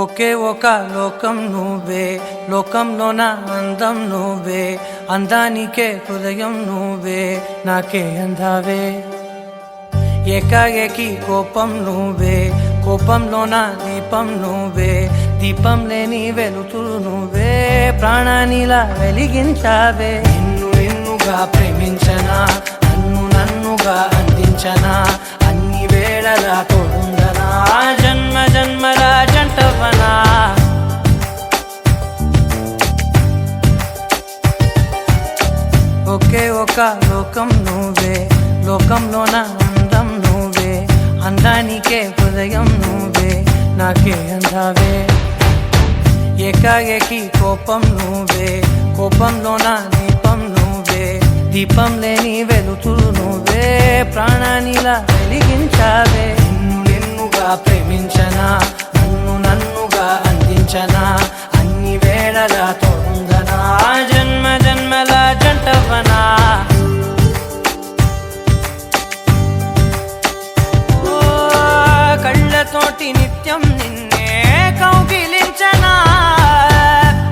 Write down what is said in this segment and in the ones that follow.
ఒకే ఒక లోకం నువ్వే, లోకంలోన అందం నువ్వే, అందానికే హృదయం నువ్వే, నాకే అందావే. ఏకాఏకి కోపం నువ్వే, కోపంలోన దీపం నువ్వే, దీపం లేని వెలుతురు నువ్వే, ప్రాణానిలా వెలిగించావే. నిన్ను నిన్నుగా ప్రేమించనా, నన్ను నన్నుగా అందించనా, అన్ని వేళలా తోడుందనా, జన్మ జన్మల జంటవనా. ఒకే ఒక లోకం నువ్వే, లోకంలోన అందం నువ్వే, అందానికే హృదయం నువ్వే, నాకే అందావే. ఏకాఏకి కోపం నువ్వే, కోపంలోన దీపం నువ్వే, దీపం లేని వెలుతురు నువ్వే, ప్రాణానిలా వెలిగించావే. నిన్ను నిన్నుగా ప్రేమించనా, నన్ను నన్నుగా అందించనా, అన్ని వేళలా తోడుందనా, జన్మ జన్మల జంటవనా. కళ్ళతోటి నిత్యం నిన్నే కౌగిలించనా,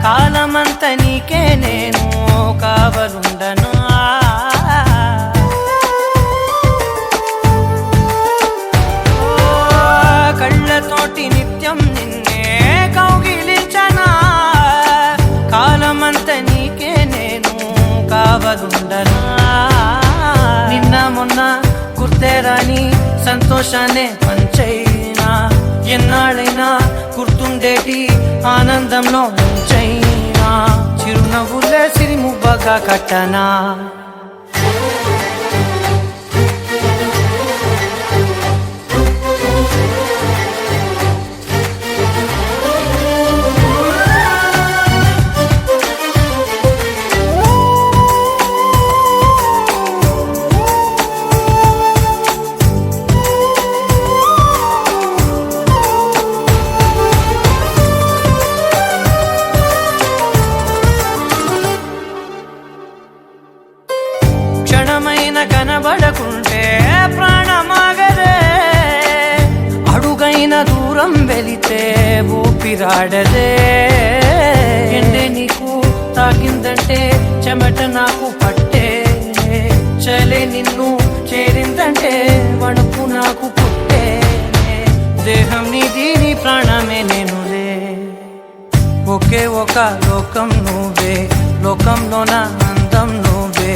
కాలమంత నీకే నేను కావలుండనా. కళ్ళతోటి నిత్యం నిన్నే కౌగిలించనా, కాలమంత నీకే నేను కావలుండనా. నిన్న మొన్న గుర్తేరాని సంతోషాన్నే పంచైనా, ఎన్నాళ్ళైనా గుర్తుండేటి ఆనందంలో ముంచైనా, చిరునవ్వులే సిరిముబ్బగా కట్టనా. క్షణమైన కనబడకుంటే ప్రాణమాగదే, అడుగైన దూరం వెళితే ఊపిరాడదే. ఎండే నీకు తాకిందంటే చెమట నాకు పట్టే, చలే నిన్ను చేరిందంటే వణుకు నాకు పుట్టే, దేహం నీది నీ ప్రాణమే నేనులే. ఒకే ఒక లోకం నువ్వే, లోకంలోన అందం నువ్వే,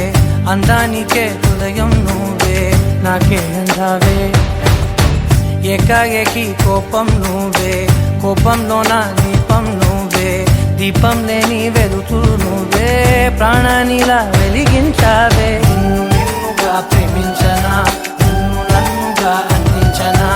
అందానికే హృదయం నువ్వే, నాకే అందావే. ఏకాఏకి కోపం నువ్వే, కోపంలోన దీపం నువ్వే, దీపం లేని వెలుతురు నువ్వే, ప్రాణానిలా వెలిగించావే. నిన్ను నిన్నుగా ప్రేమించనా, నన్ను నన్నుగా అందించనా,